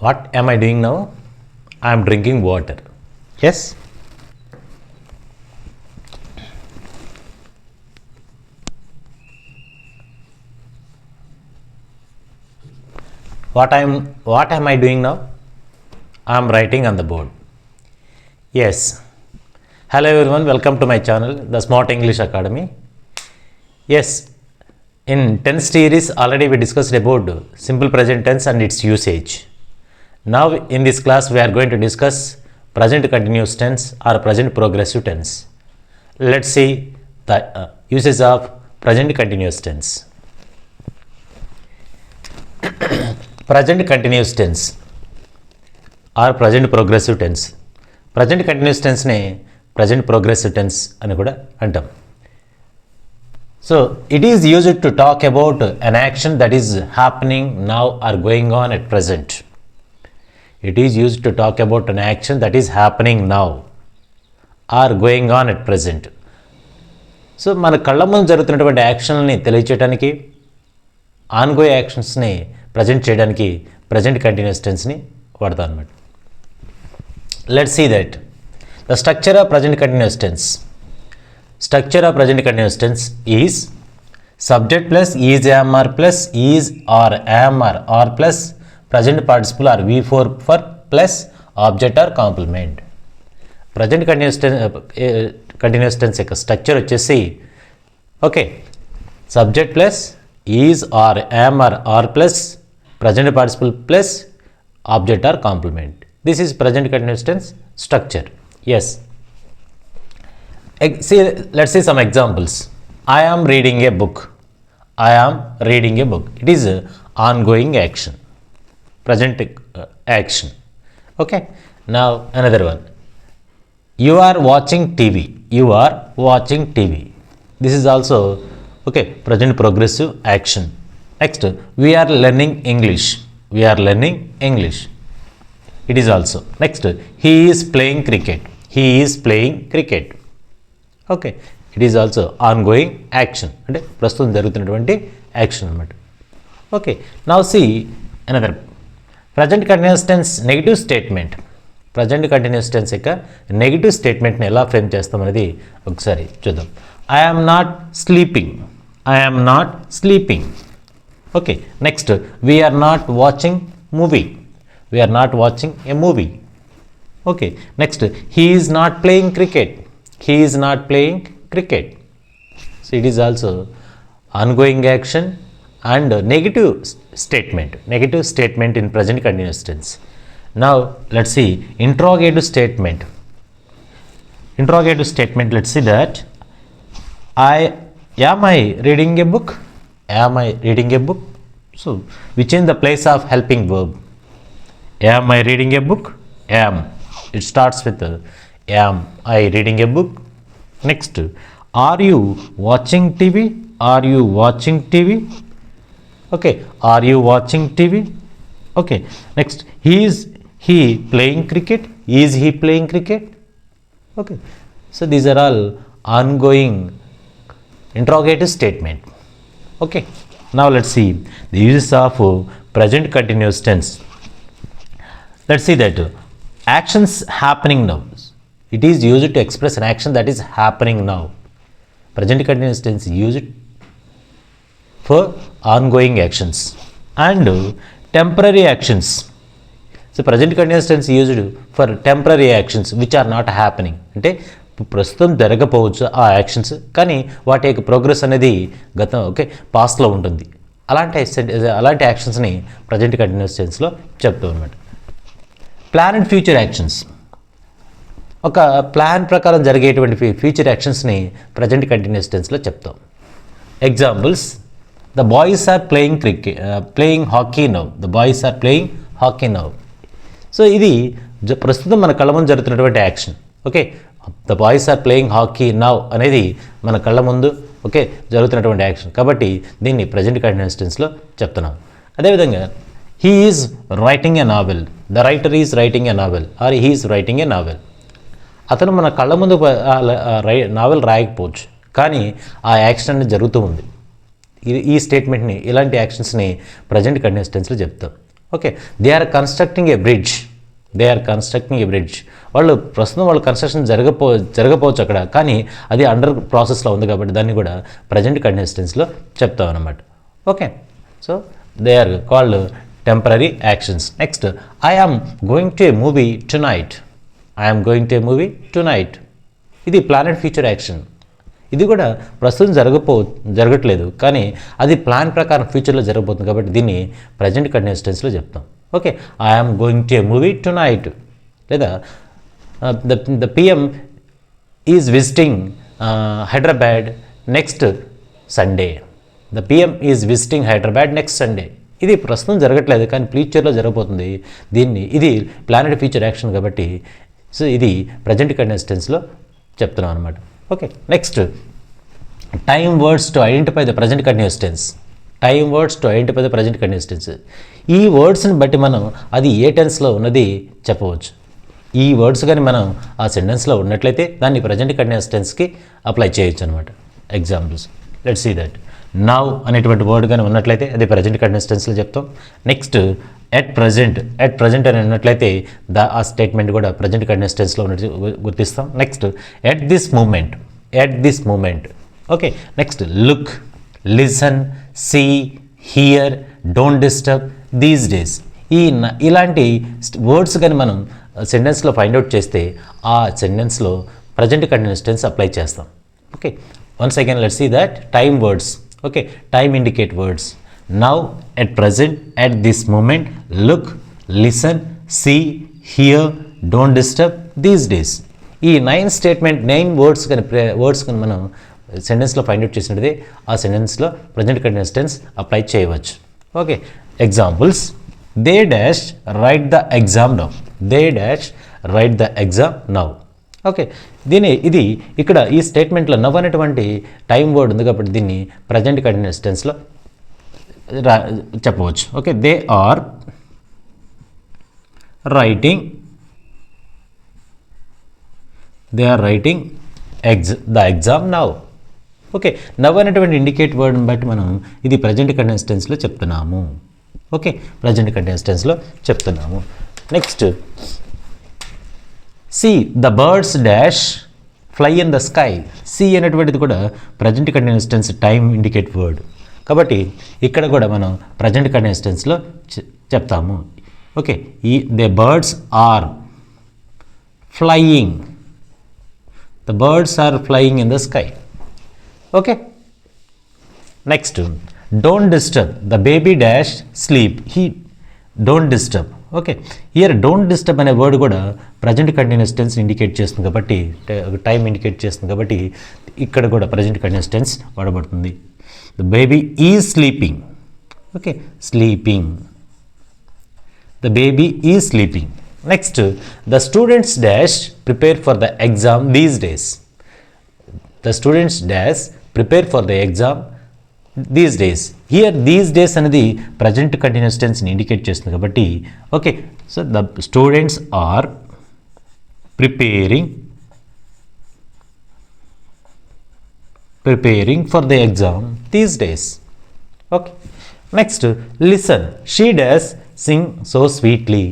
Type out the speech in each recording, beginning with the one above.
What am I doing now? I am drinking water. Yes? What am I doing now? I am writing on the board. Yes. Hello everyone, welcome to my channel, The Smart English Academy. Yes, in tense series already we discussed about simple present tense and its usage. Now in this class we are going to discuss present continuous tense or present progressive tense. Let's see the uses of present continuous tense. Present continuous tense or present progressive tense. Present continuous tense ne present progressive tense అని కూడా అంటాం. So it is used to talk about an action that is happening now or going on at present. It is used to talk about an action that is happening now or going on at present. సో మన కళ్ళ ముందు జరుగుతున్నటువంటి యాక్షన్ని తెలియచేయడానికి ongoing యాక్షన్స్ని present చేయడానికి present continuous టెన్స్ని వాడతాం అన్నమాట. Let's see that the structure of present continuous tense. Structure of present continuous tense is subject plus is am or plus is or am or plus present participle or V4 for plus object or complement. Present continuous tense యొక్క structure వచ్చేసి okay subject plus is are am or plus present participle plus object or complement. This is present continuous tense structure. Yes. See, let's see some examples. I am reading a book. I am reading a book. It is ongoing action. Present action. Okay. Now another one. You are watching TV. You are watching TV. This is also okay. Present progressive action. Next, we are learning English. We are learning English. It is also. Next, he is playing cricket. He is playing cricket. Okay it is also ongoing action అంటే ప్రస్తుతం జరుగుతున్నటువంటి action అనమాట. Okay now see another present continuous tense negative statement. Present continuous tense యొక్క negative స్టేట్మెంట్ని ఎలా frame చేస్తామనేది ఒకసారి చూద్దాం. I am not sleeping. I am not sleeping. Okay next we're not watching movie. We're not watching a movie. Okay next he is not playing cricket. He is not playing cricket. So it is also ongoing action and negative statement in present continuous tense. Now let's see interrogative statement. Interrogative statement, let's see that am I reading a book? Am I reading a book? So which in the place of helping verb. Am I reading a book? Am. It starts with am I reading a book? Next, are you watching TV? Are you watching TV? Okay, are you watching TV? Okay, next, is he playing cricket? Is he playing cricket? Okay, so these are all ongoing interrogative statement. Okay, now let's see the uses of present continuous tense. Let's see that actions happening now. It is used to express an action that is happening now. Present continuous tense used for ongoing actions and temporary actions. So present continuous tense used for temporary actions which are not happening. అంటే ప్రస్తుతం జరగకపోవచ్చు ఆ actions, కానీ వాటి యొక్క progress అనేది గతం okay పాస్ట్లో ఉంటుంది. అలాంటి యాక్షన్స్ని ప్రజెంట్ కంటిన్యూస్ టెన్స్లో చెప్తాం అన్నమాట. Plan and future actions. ఒక ప్లాన్ ప్రకారం జరిగేటువంటి ఫ్యూచర్ యాక్షన్స్ని ప్రజెంట్ కంటిన్యూస్ టెన్స్లో చెప్తాం. Examples the boys are playing hockey now. The boys are playing hockey now. So ఇది ప్రస్తుతం మన కళ్ళ ముందు జరుగుతున్నటువంటి యాక్షన్. Okay the boys are playing hockey now అనేది మన కళ్ళ ముందు ఓకే జరుగుతున్నటువంటి యాక్షన్, కాబట్టి దీన్ని ప్రజెంట్ కంటిన్యూస్ టెన్స్లో చెప్తున్నాం. అదేవిధంగా he is writing a novel. The writer is writing a novel or he is writing a novel. అతను మన కళ్ళ ముందు నావెల్ రాయకపోవచ్చు, కానీ ఆ యాక్షన్ అనేది జరుగుతూ ఉంది. ఈ స్టేట్మెంట్ని ఇలాంటి యాక్షన్స్ని ప్రజెంట్ కంటిన్యూస్ టెన్స్లో చెప్తాం. Okay, they are constructing a bridge. వాళ్ళు ప్రస్తుతం వాళ్ళు కన్స్ట్రక్షన్ జరగపోవచ్చు అక్కడ, కానీ అది అండర్ ప్రాసెస్లో ఉంది కాబట్టి దాన్ని కూడా ప్రజెంట్ కంటిన్యూస్ టెన్స్లో చెప్తాం అన్నమాట. Okay, so they are called temporary actions. Next, I am going to a movie tonight. ఇది ప్లానెడ్ ఫ్యూచర్ యాక్షన్. ఇది కూడా ప్రస్తుతం జరగట్లేదు, కానీ అది ప్లాన్ ప్రకారం ఫ్యూచర్లో జరగబోతుంది కాబట్టి దీన్ని ప్రజెంట్ కంటిన్యూస్ టెన్స్లో చెప్తాం. Okay, I am going to a movie tonight. లేదా the PM is visiting Hyderabad next Sunday. ఇది ప్రస్తుతం జరగట్లేదు, కానీ ఫ్యూచర్లో జరగబోతుంది. ఇది ప్లానెడ్ ఫ్యూచర్ యాక్షన్ కాబట్టి సో ఇది ప్రజెంట్ కంటిన్యూస్ టెన్స్లో చెప్తున్నాం అనమాట. Okay, next, time words to identify the present continuous tense. ఈ వర్డ్స్ని బట్టి మనం అది ఏ టెన్స్లో ఉన్నది చెప్పవచ్చు. ఈ వర్డ్స్ కానీ మనం ఆ సెంటెన్స్లో ఉన్నట్లయితే దాన్ని ప్రజెంట్ కంటిన్యూస్ టెన్స్కి అప్లై చేయొచ్చు అనమాట. Examples, let's see that. Now అనేటువంటి వర్డ్ కానీ ఉన్నట్లయితే అది ప్రజెంట్ కంటిన్యూస్ టెన్స్లో చెప్తాం. నెక్స్ట్, ఎట్ ప్రజెంట్ అని ఉన్నట్లయితే ఆ స్టేట్మెంట్ కూడా ప్రజెంట్ కంటిన్యూస్ టెన్స్లో ఉన్నట్టు గుర్తిస్తాం. Next, at this moment. Okay, next, look, listen, see, here, don't disturb, these days. ఇలాంటి వర్డ్స్ కానీ మనం సెంటెన్స్లో ఫైండ్ అవుట్ చేస్తే ఆ సెంటెన్స్లో ప్రజెంట్ కంటిన్యూస్ టెన్స్ అప్లై చేస్తాం. Okay, once again let's see that time words. Okay, time indicate words. Now, at present, at this moment, look, listen, see, here, don't disturb, these days. ఈ 9 words కానీ మనం సెంటెన్స్లో find out చేసినట్టే ఆ సెంటెన్స్లో present continuous tense apply చేయవచ్చు. Okay, examples. They dash write the exam now. Okay, ఇది ఇక్కడ ఈ స్టేట్మెంట్లో నవ్ అనేటువంటి టైం వర్డ్ ఉంది కాబట్టి దీన్ని ప్రజెంట్ కంటిన్యూస్ టెన్స్లో చెప్పవచ్చు. Okay, they are writing the exam now. Okay, now అనేటువంటి ఇండికేట్ వర్డ్ని బట్టి మనం ఇది ప్రజెంట్ కంటిన్యూస్ టెన్స్లో చెప్తున్నాము. ఓకే, ప్రజెంట్ కంటిన్యూస్ టెన్స్లో చెప్తున్నాము. Next, see the birds dash fly in the sky. See అనేటువంటిది కూడా present continuous tense time indicate word కాబట్టి ఇక్కడ కూడా మనం ప్రజెంట్ కంటిన్యూస్ టెన్స్లో చెప్తాము. Okay, the birds are flying. In the sky. Okay, next, don't disturb the baby dash sleep. Don't disturb. Okay, here don't disturb అనే word కూడా present continuous tense indicate చేస్తుంది కాబట్టి టైం ఇండికేట్ చేస్తుంది కాబట్టి ఇక్కడ కూడా present continuous tense వాడబడుతుంది. The baby is sleeping. Okay, the baby is sleeping. Next, the students dash prepare for the exam these days. These days. Here these days అనేది present continuous టెన్స్ని indicate చేస్తుంది కాబట్టి okay, so the students are preparing for the exam these days. Okay, next, listen. She dash sing so sweetly.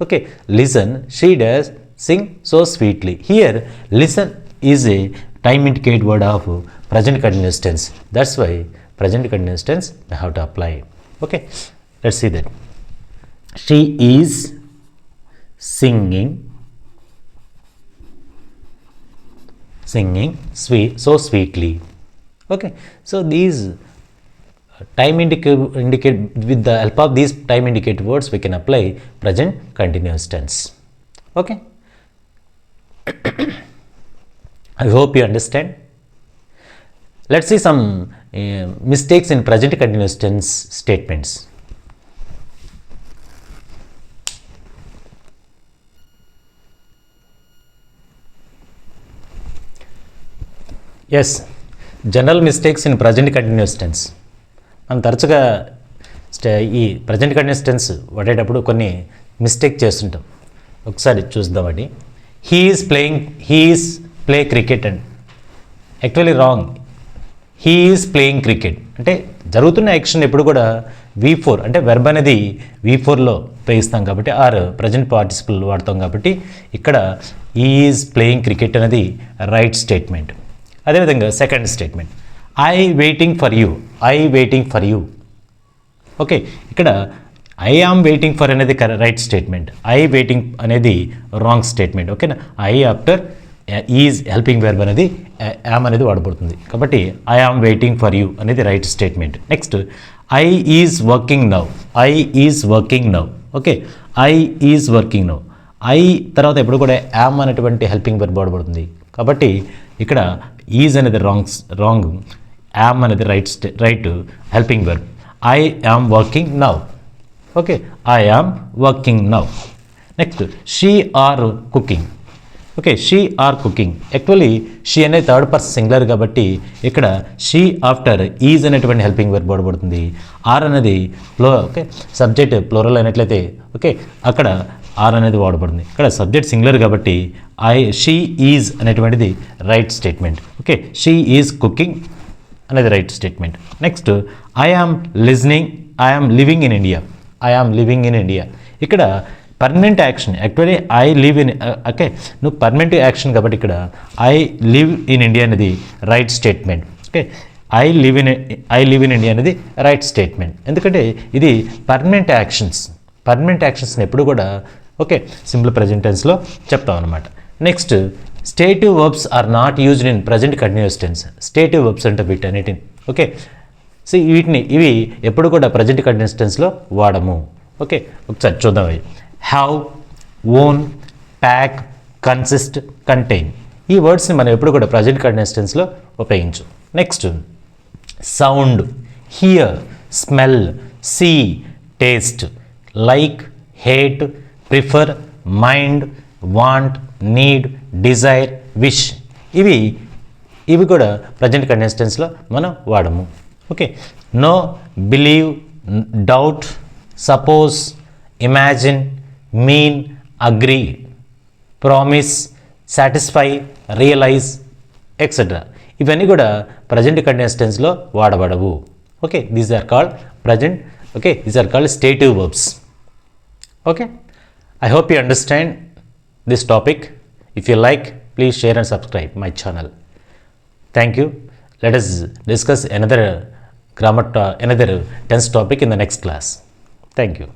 Okay, listen, she dash sing so sweetly. Here listen is a time indicate word of present continuous tense. That's why present continuous tense I have to apply. Okay, let's see that. She is singing so sweetly. Okay, so these time indicate with the help of these time indicate words we can apply present continuous tense. Okay, I hope you understand. Let's see some mistakes in present continuous tense statements. Yes, general mistakes in present continuous tense. మనం తరచుగా ఈ present continuous tense వాడేటప్పుడు కొన్ని mistake చేస్తుంటాం. ఒకసారి చూద్దామండి. He is play cricket and actually wrong. He is playing cricket అంటే జరుగుతున్న యాక్షన్ ఎప్పుడు కూడా V4 అంటే వెర్బ్ అనేది V4లో ఉపయోగిస్తాం కాబట్టి ఆర్ ప్రజెంట్ పార్టిసిపుల్ వాడతాం కాబట్టి ఇక్కడ ఈజ్ ప్లేయింగ్ క్రికెట్ అనేది రైట్ స్టేట్మెంట్. అదేవిధంగా second statement I waiting for you, I waiting for you. Okay, ఇక్కడ ఐ ఆమ్ వెయిటింగ్ ఫర్ అనేది రైట్ స్టేట్మెంట్, ఐ వెయిటింగ్ అనేది రాంగ్ స్టేట్మెంట్. ఓకేనా, I after is helping verb అనేది am అనేది వాడబడుతుంది కాబట్టి I am waiting for you అనేది right statement. Next I is working now, I is working now. Okay, I is working now. I తర్వాత ఎప్పుడు కూడా యామ్ అనేటువంటి హెల్పింగ్ వెర్బ్ వాడబడుతుంది కాబట్టి ఇక్కడ ఈజ్ అనేది రాంగ్, యామ్ అనేది right helping verb. I am working now. Okay, I am working now. Next she or cooking. Okay, she or cooking. Actually she అనేది third person singular కాబట్టి ఇక్కడ she after is అనేటువంటి helping verb వాడబడుతుంది. Are అనేది okay subject plural అయినట్లయితే okay అక్కడ are అనేది వాడబడుతుంది. ఇక్కడ subject singular కాబట్టి షీ ఈజ్ అనేటువంటిది right statement. Okay, she is cooking అనేది right statement. Next I am listening, I am living in India, I am living in India. ఇక్కడ permanent action actually I live in okay నువ్వు permanent action కాబట్టి ఇక్కడ I live in India అనేది right statement. Okay, I live in India అనేది right statement. ఎందుకంటే ఇది permanent యాక్షన్స్ని ఎప్పుడు కూడా ఓకే సింపుల్ ప్రెజెంట్ టెన్స్లో చెప్తాం అనమాట. Next stative verbs are not used in present continuous tense. Stative verbs అంటే వీటన్నిటిని ఓకే సో ఇవి ఎప్పుడు కూడా ప్రజెంట్ కంటిన్యూస్ టెన్స్లో వాడము. ఓకే, ఒకసారి చూద్దాం. అవి have, own, pack, consist, contain. ఈ వర్డ్స్ని మనం ఎప్పుడు కూడా ప్రజెంట్ కంటిన్యూస్ టెన్స్లో ఉపయోగించు. Next sound, hear, smell, see, taste, like, hate, prefer, mind, want, need, desire, wish. ఇవి కూడా ప్రజెంట్ కంటిన్యూస్ టెన్స్లో మనం వాడము. Okay, know, believe, doubt, suppose, imagine, mean, agree, promise, satisfy, realise etcetera. ఇవన్నీ కూడా ప్రజెంట్ కంటిన్యూస్ టెన్స్లో వాడబడవు. Okay, these are called present okay these are called stative verbs. Okay, I hope you understand this topic. If you like, please share and subscribe my channel. Thank you. Let us discuss another tense topic in the next class. Thank you.